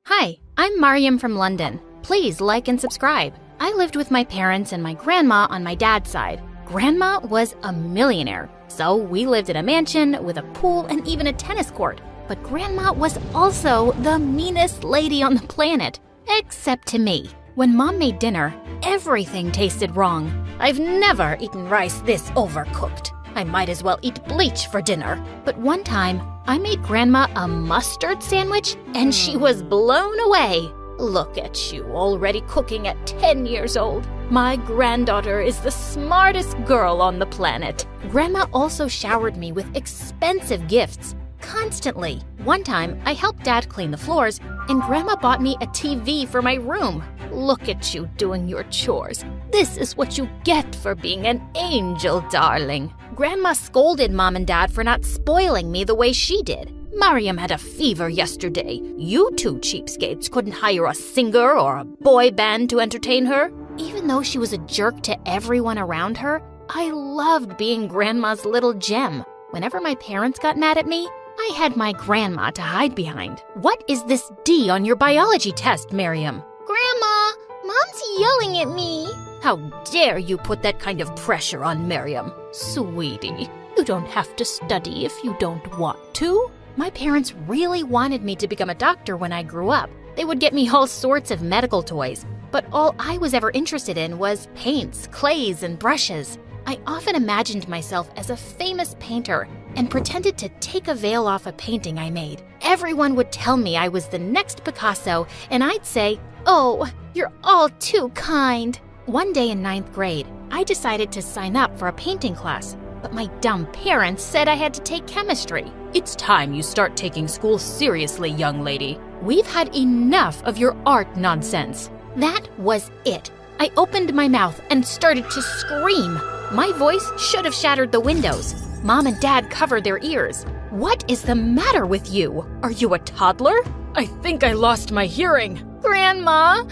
Hi, I'm Mariam from London. Please like and subscribe. I lived with my parents and my grandma on my dad's side. Grandma was a millionaire, so we lived in a mansion with a pool and even a tennis court. But Grandma was also the meanest lady on the planet, except to me. When Mom made dinner, everything tasted wrong. I've never eaten rice this overcooked. I might as well eat bleach for dinner. But one time, I made Grandma a mustard sandwich, and she was blown away. Look at you, already cooking at 10 years old. My granddaughter is the smartest girl on the planet. Grandma also showered me with expensive gifts, constantly. One time, I helped Dad clean the floors, and Grandma bought me a TV for my room. Look at you doing your chores. This is what you get for being an angel, darling. Grandma scolded Mom and Dad for not spoiling me the way she did. Mariam had a fever yesterday. You two cheapskates couldn't hire a singer or a boy band to entertain her. Even though she was a jerk to everyone around her, I loved being Grandma's little gem. Whenever my parents got mad at me, I had my grandma to hide behind. What is this D on your biology test, Mariam? Grandma, Mom's yelling at me. How dare you put that kind of pressure on Mariam? Sweetie, you don't have to study if you don't want to. My parents really wanted me to become a doctor when I grew up. They would get me all sorts of medical toys, but all I was ever interested in was paints, clays, and brushes. I often imagined myself as a famous painter and pretended to take a veil off a painting I made. Everyone would tell me I was the next Picasso, and I'd say, "Oh, you're all too kind." One day in 9th grade, I decided to sign up for a painting class, but my dumb parents said I had to take chemistry. It's time you start taking school seriously, young lady. We've had enough of your art nonsense. That was it. I opened my mouth and started to scream. My voice should have shattered the windows. Mom and Dad covered their ears. What is the matter with you? Are you a toddler? I think I lost my hearing. Grandma,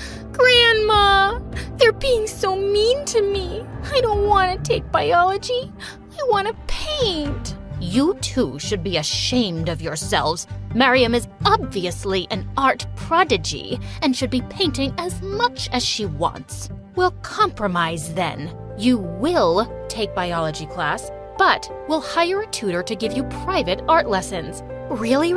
they're being so mean to me. I don't want to take biology. I want to paint. You two should be ashamed of yourselves. Mariam is obviously an art prodigy and should be painting as much as she wants. We'll compromise then. You will take biology class, but we'll hire a tutor to give you private art lessons. Really?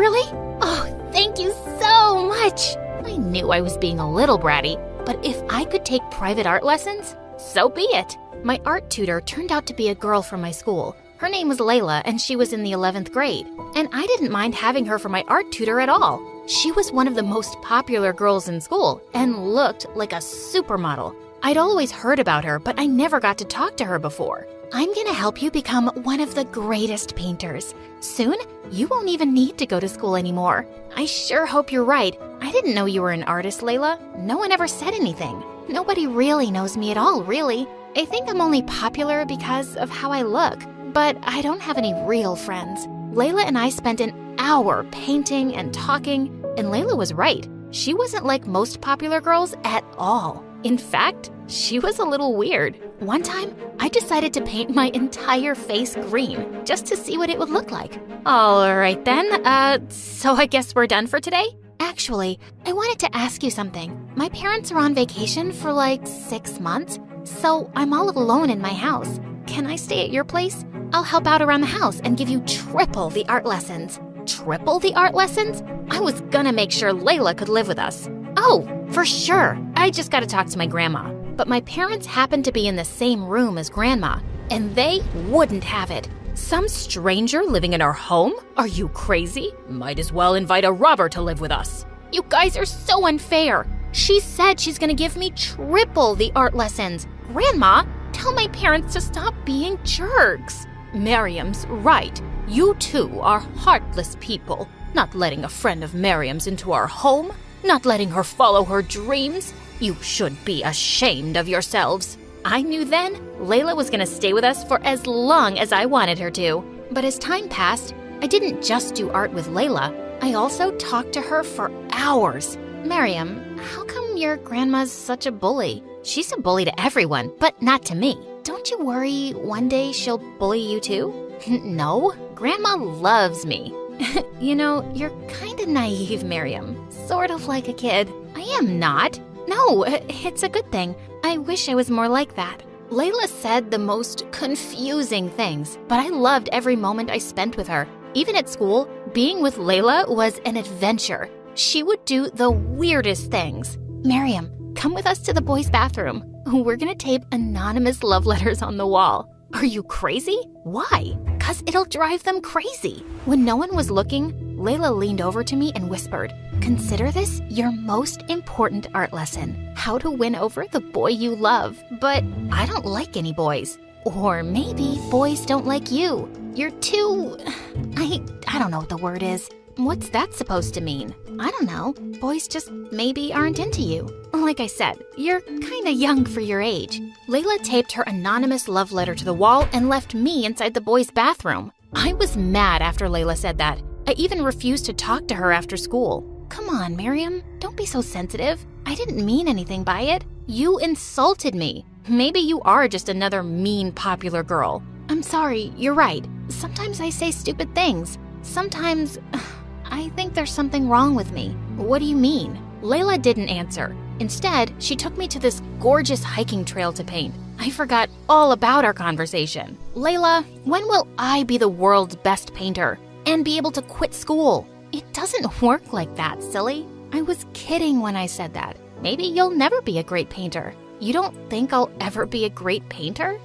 Oh, thank you so much. I knew I was being a little bratty, but if I could take private art lessons, so be it. My art tutor turned out to be a girl from my school. Her name was Layla, and she was in the 11th grade. And I didn't mind having her for my art tutor at all. She was one of the most popular girls in school and looked like a supermodel. I'd always heard about her, but I never got to talk to her before. I'm gonna help you become one of the greatest painters. Soon, you won't even need to go to school anymore. I sure hope you're right. I didn't know you were an artist, Layla. No one ever said anything. Nobody really knows me at all, really. I think I'm only popular because of how I look, but I don't have any real friends. Layla and I spent an hour painting and talking, and Layla was right. She wasn't like most popular girls at all. In fact, she was a little weird. One time, I decided to paint my entire face green just to see what it would look like. All right then, so I guess we're done for today? Actually, I wanted to ask you something. My parents are on vacation for like 6 months, so I'm all alone in my house. Can I stay at your place? I'll help out around the house and give you triple the art lessons. Triple the art lessons? I was gonna make sure Layla could live with us. Oh, for sure. I just gotta talk to my grandma. But my parents happen to be in the same room as Grandma, and they wouldn't have it. Some stranger living in our home? Are you crazy? Might as well invite a robber to live with us. You guys are so unfair. She said she's gonna give me triple the art lessons. Grandma, tell my parents to stop being jerks. Mariam's right. You two are heartless people. Not letting a friend of Mariam's into our home. Not letting her follow her dreams. You should be ashamed of yourselves. I knew then Layla was going to stay with us for as long as I wanted her to. But as time passed, I didn't just do art with Layla. I also talked to her for hours. Mariam, how come your grandma's such a bully? She's a bully to everyone, but not to me. Don't you worry one day she'll bully you too? No, Grandma loves me. You know, you're kind of naive, Mariam. sort of like a kid. I am not. No, it's a good thing. I wish I was more like that. Layla said the most confusing things, but I loved every moment I spent with her. Even at school, being with Layla was an adventure. She would do the weirdest things. Miriam, come with us to the boys' bathroom. We're gonna tape anonymous love letters on the wall. Are you crazy? Why? 'Cause it'll drive them crazy. When no one was looking, Layla leaned over to me and whispered, "Consider this your most important art lesson. How to win over the boy you love. But I don't like any boys. Or maybe boys don't like you. You're too... I don't know what the word is. What's that supposed to mean? I don't know. Boys just maybe aren't into you. Like I said, you're kinda young for your age." Layla taped her anonymous love letter to the wall and left me inside the boys' bathroom. I was mad after Layla said that. I even refused to talk to her after school. Come on, Miriam, don't be so sensitive. I didn't mean anything by it. You insulted me. Maybe you are just another mean, popular girl. I'm sorry, you're right. Sometimes I say stupid things. Sometimes... I think there's something wrong with me. What do you mean? Layla didn't answer. Instead, she took me to this gorgeous hiking trail to paint. I forgot all about our conversation. Layla, when will I be the world's best painter and be able to quit school? It doesn't work like that, silly. I was kidding when I said that. Maybe you'll never be a great painter. You don't think I'll ever be a great painter?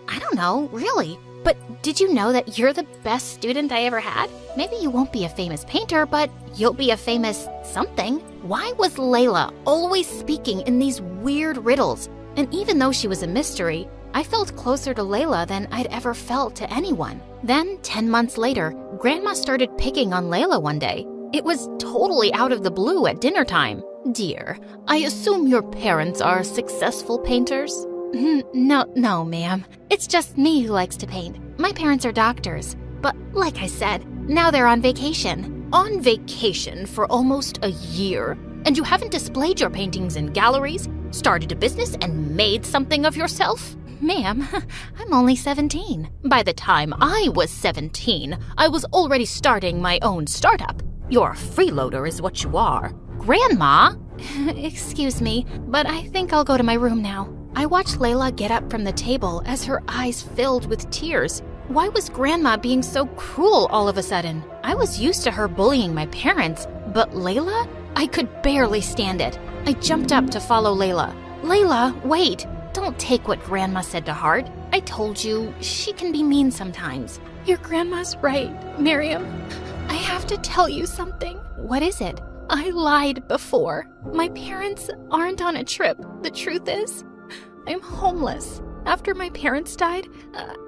I don't know, really. But did you know that you're the best student I ever had? Maybe you won't be a famous painter, but you'll be a famous something. Why was Layla always speaking in these weird riddles? And even though she was a mystery, I felt closer to Layla than I'd ever felt to anyone. Then, 10 months later, Grandma started picking on Layla one day. It was totally out of the blue at dinner time. "Dear, I assume your parents are successful painters?" No, ma'am. It's just me who likes to paint. My parents are doctors. But like I said, now they're on vacation. On vacation for almost a year? And you haven't displayed your paintings in galleries, started a business, and made something of yourself? Ma'am, I'm only 17. By the time I was 17, I was already starting my own startup. You're a freeloader is what you are. Grandma? Excuse me, but I think I'll go to my room now. I watched Layla get up from the table as her eyes filled with tears. Why was Grandma being so cruel all of a sudden? I was used to her bullying my parents, but Layla? I could barely stand it. I jumped up to follow Layla. Layla, wait! Don't take what Grandma said to heart. I told you, she can be mean sometimes. Your grandma's right, Miriam. I have to tell you something. What is it? I lied before. My parents aren't on a trip. The truth is, I'm homeless. After my parents died,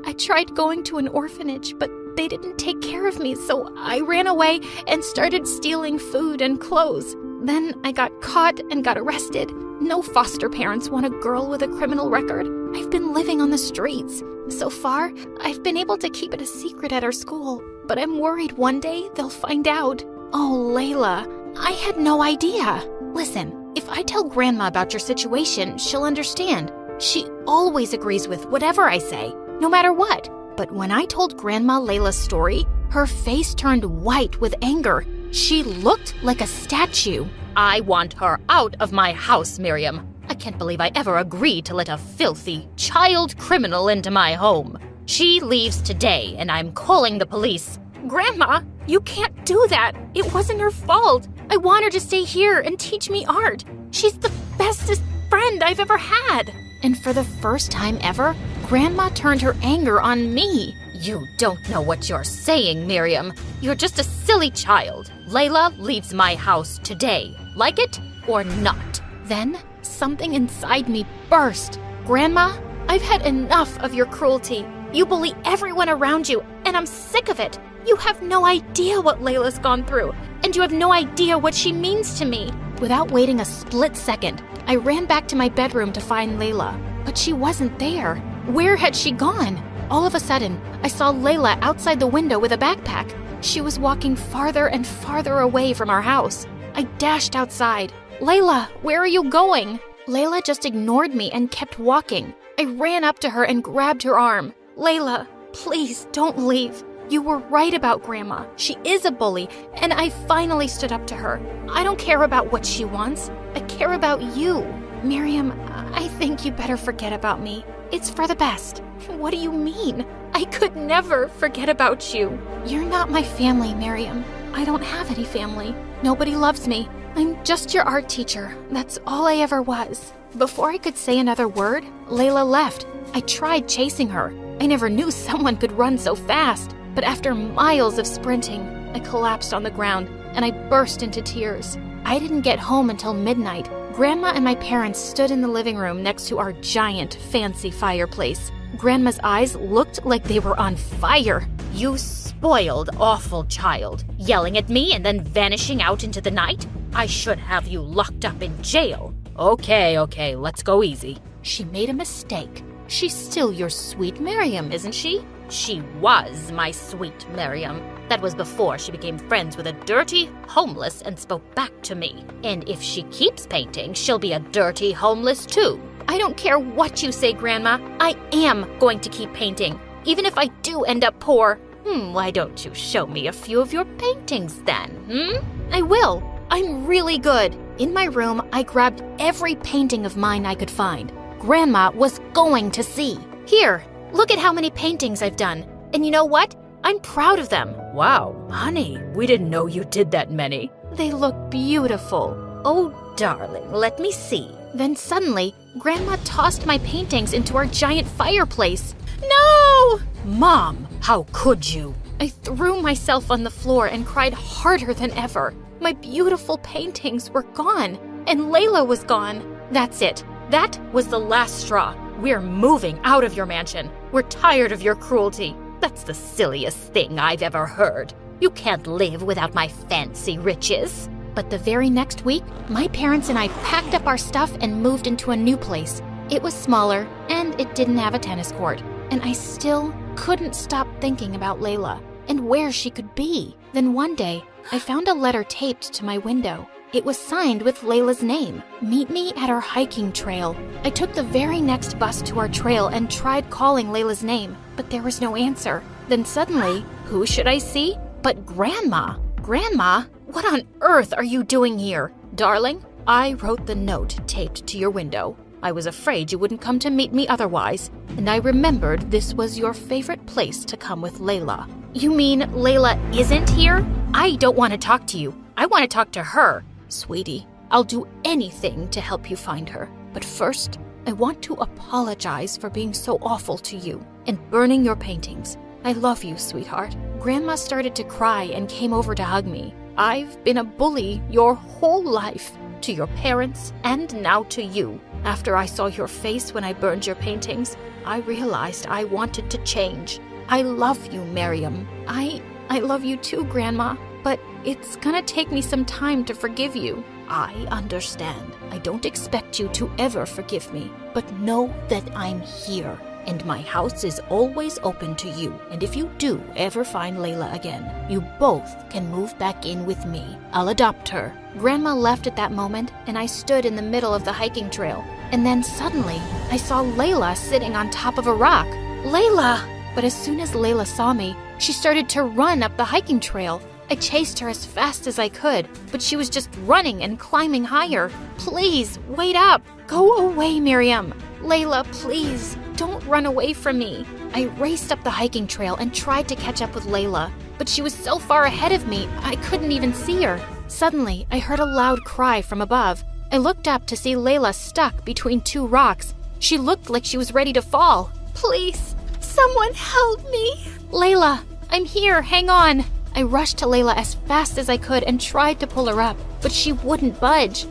I tried going to an orphanage, but they didn't take care of me, so I ran away and started stealing food and clothes. Then I got caught and got arrested. No foster parents want a girl with a criminal record. I've been living on the streets. So far, I've been able to keep it a secret at our school, but I'm worried one day they'll find out. Oh, Layla, I had no idea. Listen, if I tell Grandma about your situation, she'll understand. She always agrees with whatever I say, no matter what. But when I told Grandma Layla's story, her face turned white with anger. She looked like a statue. I want her out of my house, Miriam. I can't believe I ever agreed to let a filthy child criminal into my home. She leaves today, and I'm calling the police. Grandma, you can't do that. It wasn't her fault. I want her to stay here and teach me art. She's the bestest friend I've ever had. And for the first time ever, Grandma turned her anger on me. You don't know what you're saying, Miriam. You're just a silly child. Layla leaves my house today. Like it or not? Then something inside me burst. Grandma, I've had enough of your cruelty. You bully everyone around you, and I'm sick of it. You have no idea what Layla's gone through, and you have no idea what she means to me. Without waiting a split second, I ran back to my bedroom to find Layla, but she wasn't there. Where had she gone? All of a sudden, I saw Layla outside the window with a backpack. She was walking farther and farther away from our house. I dashed outside. Layla, where are you going? Layla just ignored me and kept walking. I ran up to her and grabbed her arm. Layla, please don't leave. You were right about Grandma. She is a bully, and I finally stood up to her. I don't care about what she wants. I care about you. Miriam, I think you better forget about me. It's for the best. What do you mean? I could never forget about you. You're not my family, Miriam. I don't have any family. Nobody loves me. I'm just your art teacher. That's all I ever was. Before I could say another word, Layla left. I tried chasing her. I never knew someone could run so fast. But after miles of sprinting, I collapsed on the ground and I burst into tears. I didn't get home until midnight. Grandma and my parents stood in the living room next to our giant, fancy fireplace. Grandma's eyes looked like they were on fire. You spoiled, awful child, yelling at me and then vanishing out into the night? I should have you locked up in jail. Okay, let's go easy. She made a mistake. She's still your sweet Miriam, isn't she? She was my sweet Miriam. That was before she became friends with a dirty homeless and spoke back to me. And if she keeps painting, she'll be a dirty homeless too. I don't care what you say, Grandma. I am going to keep painting, even if I do end up poor. Why don't you show me a few of your paintings then, I will. I'm really good. In my room, I grabbed every painting of mine I could find. Grandma was going to see. Here, look at how many paintings I've done. And you know what? I'm proud of them. Wow, honey, we didn't know you did that many. They look beautiful. Oh, darling, let me see. Then suddenly, Grandma tossed my paintings into our giant fireplace. No! Mom, how could you? I threw myself on the floor and cried harder than ever. My beautiful paintings were gone, and Layla was gone. That's it. That was the last straw. We're moving out of your mansion. We're tired of your cruelty. That's the silliest thing I've ever heard. You can't live without my fancy riches. But the very next week, my parents and I packed up our stuff and moved into a new place. It was smaller, and it didn't have a tennis court. And I still couldn't stop thinking about Layla and where she could be. Then one day, I found a letter taped to my window. It was signed with Layla's name. Meet me at our hiking trail. I took the very next bus to our trail and tried calling Layla's name, but there was no answer. Then suddenly, who should I see but Grandma? Grandma, what on earth are you doing here? Darling, I wrote the note taped to your window. I was afraid you wouldn't come to meet me otherwise, and I remembered this was your favorite place to come with Layla. You mean Layla isn't here? I don't want to talk to you. I want to talk to her. Sweetie, I'll do anything to help you find her. But first, I want to apologize for being so awful to you and burning your paintings. I love you, sweetheart. Grandma started to cry and came over to hug me. I've been a bully your whole life, to your parents and now to you. After I saw your face when I burned your paintings, I realized I wanted to change. I love you, Miriam. I love you too, Grandma, but it's gonna take me some time to forgive you. I understand. I don't expect you to ever forgive me, but know that I'm here, and my house is always open to you. And if you do ever find Layla again, you both can move back in with me. I'll adopt her. Grandma left at that moment, and I stood in the middle of the hiking trail. And then suddenly, I saw Layla sitting on top of a rock. Layla! But as soon as Layla saw me, she started to run up the hiking trail. I chased her as fast as I could, but she was just running and climbing higher. Please, wait up. Go away, Miriam. Layla, please, don't run away from me. I raced up the hiking trail and tried to catch up with Layla, but she was so far ahead of me, I couldn't even see her. Suddenly, I heard a loud cry from above. I looked up to see Layla stuck between two rocks. She looked like she was ready to fall. Please, someone help me. Layla, I'm here, hang on. I rushed to Layla as fast as I could and tried to pull her up, but she wouldn't budge.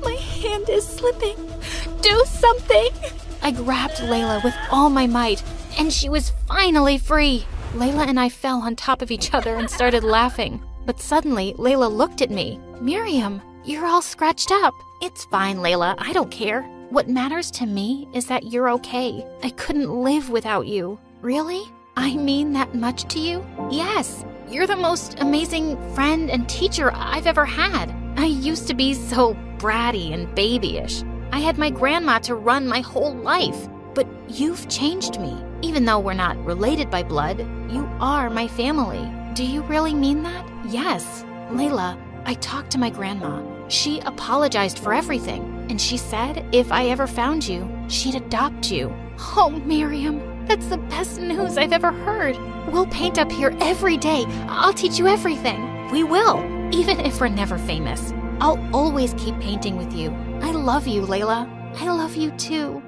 My hand is slipping. Do something. I grabbed Layla with all my might, and she was finally free. Layla and I fell on top of each other and started laughing. But suddenly, Layla looked at me. Miriam, you're all scratched up. It's fine, Layla. I don't care. What matters to me is that you're okay. I couldn't live without you. Really? I mean that much to you? Yes. You're the most amazing friend and teacher I've ever had. I used to be so bratty and babyish. I had my grandma to run my whole life. But you've changed me. Even though we're not related by blood, you are my family. Do you really mean that? Yes. Layla, I talked to my grandma. She apologized for everything, and she said if I ever found you, she'd adopt you. Oh, Miriam, that's the best news I've ever heard. We'll paint up here every day. I'll teach you everything. We will, even if we're never famous. I'll always keep painting with you. I love you, Layla. I love you too.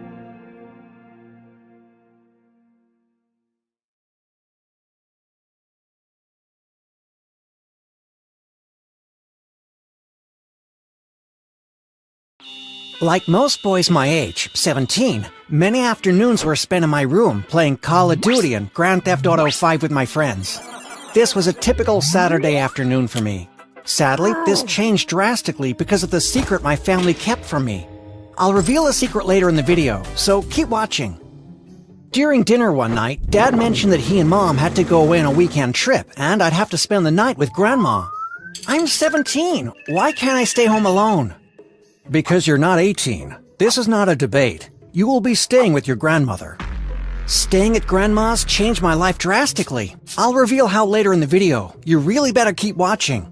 Like most boys my age, 17, many afternoons were spent in my room playing Call of Duty and Grand Theft Auto 5 with my friends. This was a typical Saturday afternoon for me. Sadly, this changed drastically because of the secret my family kept from me. I'll reveal the secret later in the video, so keep watching. During dinner one night, Dad mentioned that he and Mom had to go away on a weekend trip, and I'd have to spend the night with Grandma. I'm 17. Why can't I stay home alone? Because you're not 18. This is not a debate. You will be staying with your grandmother. Staying at Grandma's changed my life drastically. I'll reveal how later in the video. You really better keep watching.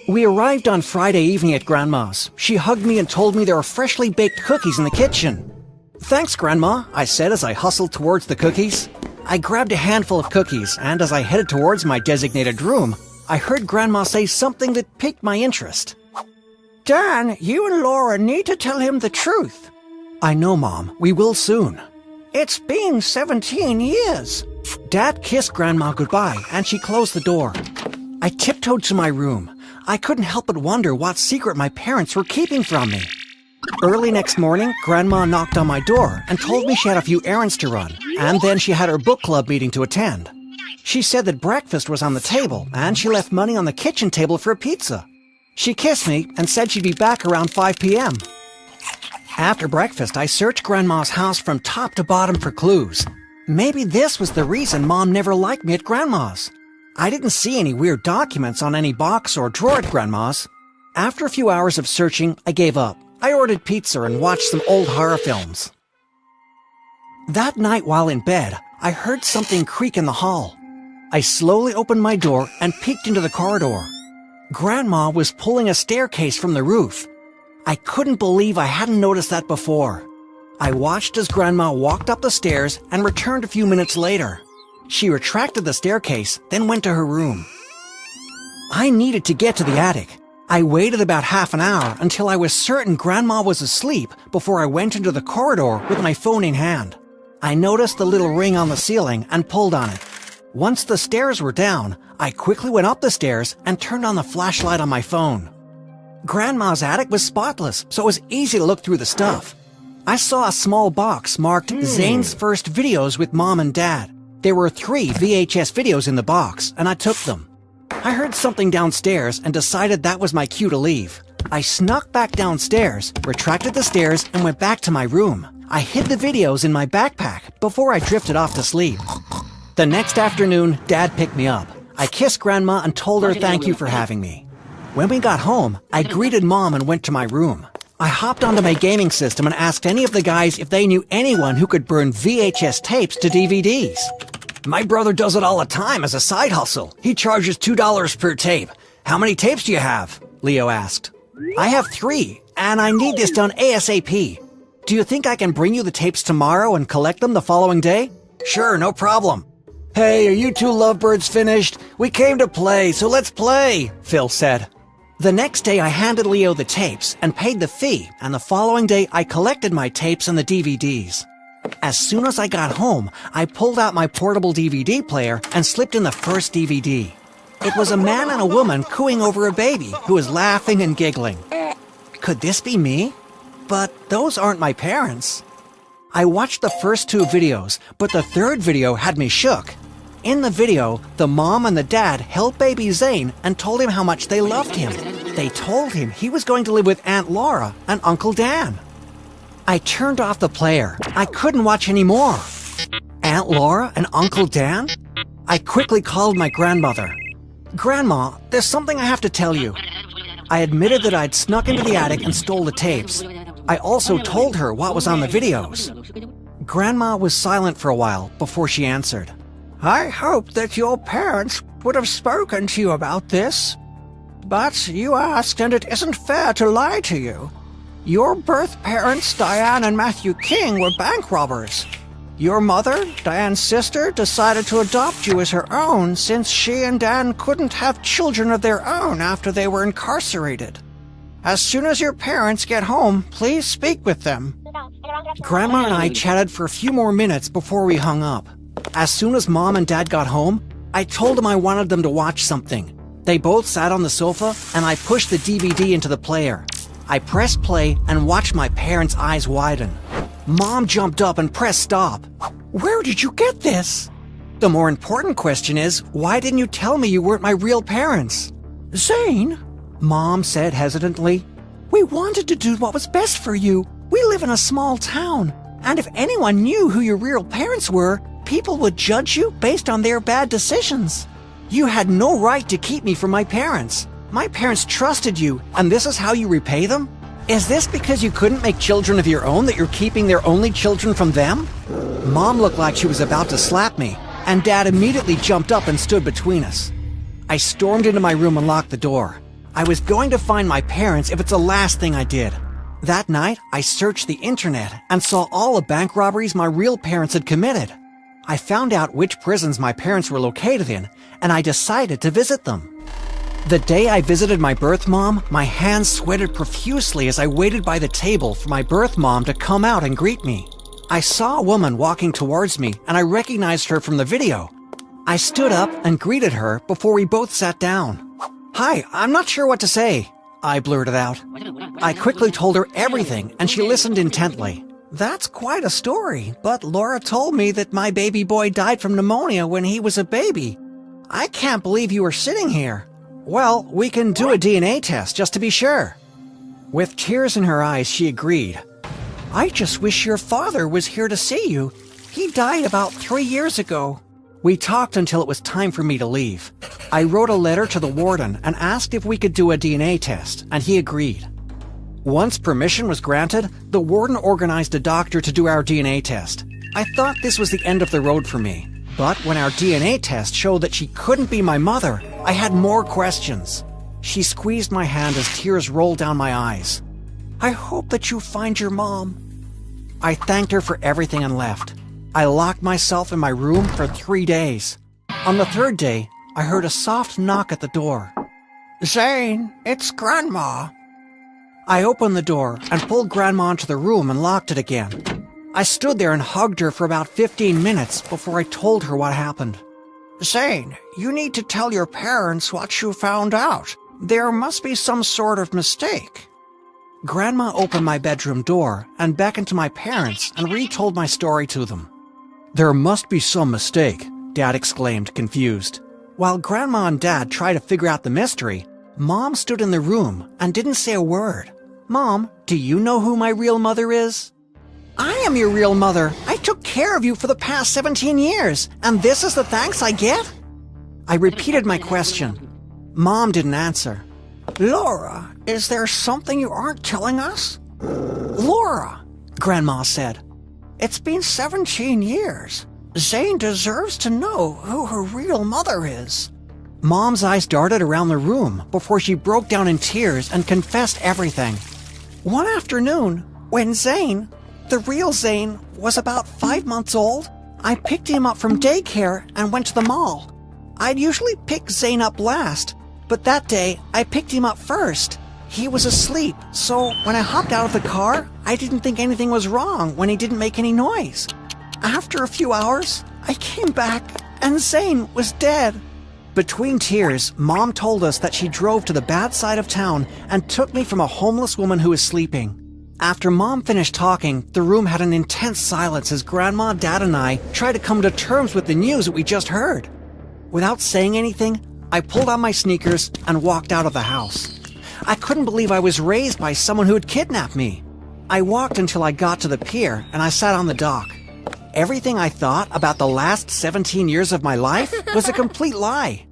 We arrived on Friday evening at Grandma's. She hugged me and told me there were freshly baked cookies in the kitchen. Thanks, Grandma, I said as I hustled towards the cookies. I grabbed a handful of cookies, and as I headed towards my designated room, I heard Grandma say something that piqued my interest. Dan, you and Laura need to tell him the truth. I know, Mom. We will soon. It's been 17 years. Dad kissed Grandma goodbye, and she closed the door. I tiptoed to my room. I couldn't help but wonder what secret my parents were keeping from me. Early next morning, Grandma knocked on my door and told me she had a few errands to run, and then she had her book club meeting to attend. She said that breakfast was on the table, and she left money on the kitchen table for a pizza. She kissed me and said she'd be back around 5 p.m. After breakfast, I searched Grandma's house from top to bottom for clues. Maybe this was the reason Mom never liked me at Grandma's. I didn't see any weird documents on any box or drawer at Grandma's. After a few hours of searching, I gave up. I ordered pizza and watched some old horror films. That night while in bed, I heard something creak in the hall. I slowly opened my door and peeked into the corridor. Grandma was pulling a staircase from the roof. I couldn't believe I hadn't noticed that before. I watched as Grandma walked up the stairs and returned a few minutes later. She retracted the staircase, then went to her room. I needed to get to the attic. I waited about half an hour until I was certain Grandma was asleep before I went into the corridor with my phone in hand. I noticed the little ring on the ceiling and pulled on it. Once the stairs were down, I quickly went up the stairs and turned on the flashlight on my phone. Grandma's attic was spotless, so it was easy to look through the stuff. I saw a small box marked Zane's First Videos with Mom and Dad. There were 3 VHS videos in the box, and I took them. I heard something downstairs and decided that was my cue to leave. I snuck back downstairs, retracted the stairs, and went back to my room. I hid the videos in my backpack before I drifted off to sleep. The next afternoon, Dad picked me up. I kissed Grandma and told her thank you for having me. When we got home, I greeted Mom and went to my room. I hopped onto my gaming system and asked any of the guys if they knew anyone who could burn VHS tapes to DVDs. My brother does it all the time as a side hustle. He charges $2 per tape. How many tapes do you have? Leo asked. I have 3, and I need this done ASAP. Do you think I can bring you the tapes tomorrow and collect them the following day? Sure, no problem. Hey, are you 2 lovebirds finished? We came to play, so let's play, Phil said. The next day I handed Leo the tapes and paid the fee, and the following day I collected my tapes and the DVDs. As soon as I got home, I pulled out my portable DVD player and slipped in the first DVD. It was a man and a woman cooing over a baby who was laughing and giggling. Could this be me? But those aren't my parents. I watched the first 2 videos, but the third video had me shook. In the video, the mom and the dad held baby Zane and told him how much they loved him. They told him he was going to live with Aunt Laura and Uncle Dan. I turned off the player. I couldn't watch anymore. Aunt Laura and Uncle Dan? I quickly called my grandmother. Grandma, there's something I have to tell you. I admitted that I'd snuck into the attic and stole the tapes. I also told her what was on the videos. Grandma was silent for a while before she answered. I hoped that your parents would have spoken to you about this. But you asked, and it isn't fair to lie to you. Your birth parents, Diane and Matthew King, were bank robbers. Your mother, Diane's sister, decided to adopt you as her own since she and Dan couldn't have children of their own after they were incarcerated. As soon as your parents get home, please speak with them. Grandma and I chatted for a few more minutes before we hung up. As soon as Mom and Dad got home, I told them I wanted them to watch something. They both sat on the sofa, and I pushed the DVD into the player. I pressed play and watched my parents' eyes widen. Mom jumped up and pressed stop. Where did you get this? The more important question is, why didn't you tell me you weren't my real parents? Zane, Mom said hesitantly, we wanted to do what was best for you. We live in a small town, and if anyone knew who your real parents were, people would judge you based on their bad decisions. You had no right to keep me from my parents. My parents trusted you, and this is how you repay them? Is this because you couldn't make children of your own that you're keeping their only children from them? Mom looked like she was about to slap me, and Dad immediately jumped up and stood between us. I stormed into my room and locked the door. I was going to find my parents if it's the last thing I did. That night, I searched the internet and saw all the bank robberies my real parents had committed. I found out which prisons my parents were located in, and I decided to visit them. The day I visited my birth mom, my hands sweated profusely as I waited by the table for my birth mom to come out and greet me. I saw a woman walking towards me, and I recognized her from the video. I stood up and greeted her before we both sat down. Hi, I'm not sure what to say, I blurted out. I quickly told her everything, and she listened intently. That's quite a story, but Laura told me that my baby boy died from pneumonia when he was a baby. I can't believe you were sitting here. Well, we can do a DNA test just to be sure. With tears in her eyes, she agreed. I just wish your father was here to see you. He died about 3 years ago. We talked until it was time for me to leave. I wrote a letter to the warden and asked if we could do a DNA test, and he agreed. Once permission was granted, the warden organized a doctor to do our DNA test. I thought this was the end of the road for me. But when our DNA test showed that she couldn't be my mother, I had more questions. She squeezed my hand as tears rolled down my eyes. I hope that you find your mom. I thanked her for everything and left. I locked myself in my room for 3 days. On the 3rd day, I heard a soft knock at the door. Zane, it's Grandma. I opened the door and pulled Grandma into the room and locked it again. I stood there and hugged her for about 15 minutes before I told her what happened. Zane, you need to tell your parents what you found out. There must be some sort of mistake. Grandma opened my bedroom door and beckoned to my parents and retold my story to them. There must be some mistake, Dad exclaimed, confused. While Grandma and Dad tried to figure out the mystery, Mom stood in the room and didn't say a word. Mom, do you know who my real mother is? I am your real mother. I took care of you for the past 17 years, and this is the thanks I get? I repeated my question. Mom didn't answer. Laura, is there something you aren't telling us? Laura, Grandma said. It's been 17 years. Zane deserves to know who her real mother is. Mom's eyes darted around the room before she broke down in tears and confessed everything. One afternoon, when Zane, the real Zane, was about 5 months old, I picked him up from daycare and went to the mall. I'd usually pick Zane up last, but that day I picked him up first. He was asleep, so when I hopped out of the car, I didn't think anything was wrong when he didn't make any noise. After a few hours, I came back and Zane was dead. Between tears, Mom told us that she drove to the bad side of town and took me from a homeless woman who was sleeping. After Mom finished talking, the room had an intense silence as Grandma, Dad, and I tried to come to terms with the news that we just heard. Without saying anything, I pulled on my sneakers and walked out of the house. I couldn't believe I was raised by someone who had kidnapped me. I walked until I got to the pier and I sat on the dock. Everything I thought about the last 17 years of my life was a complete lie.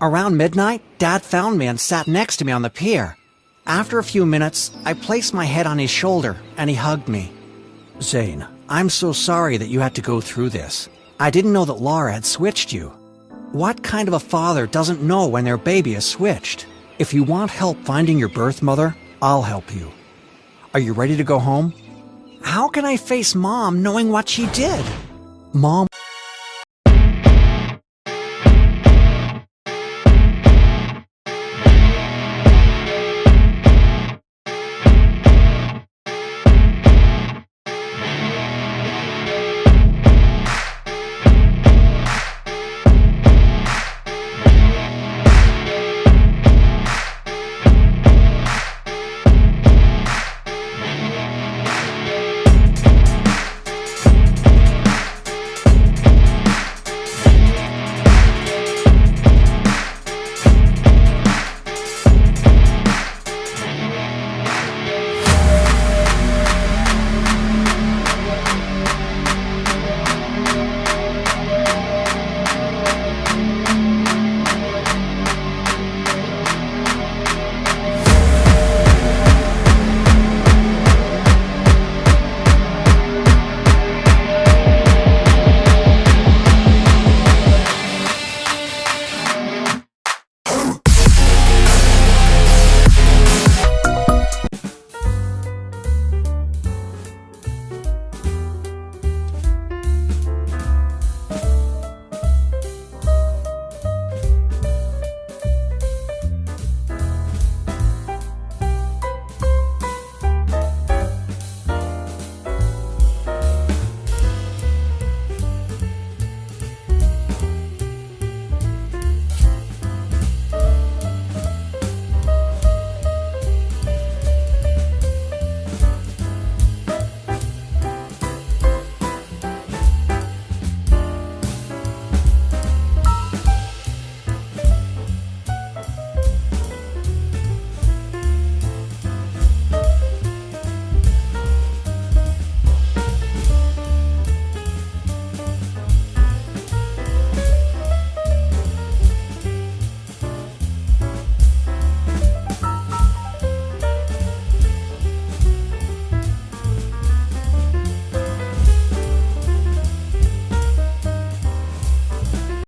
Around midnight, Dad found me and sat next to me on the pier. After a few minutes, I placed my head on his shoulder and he hugged me. Zane, I'm so sorry that you had to go through this. I didn't know that Laura had switched you. What kind of a father doesn't know when their baby is switched? If you want help finding your birth mother, I'll help you. Are you ready to go home? How can I face Mom knowing what she did? Mom...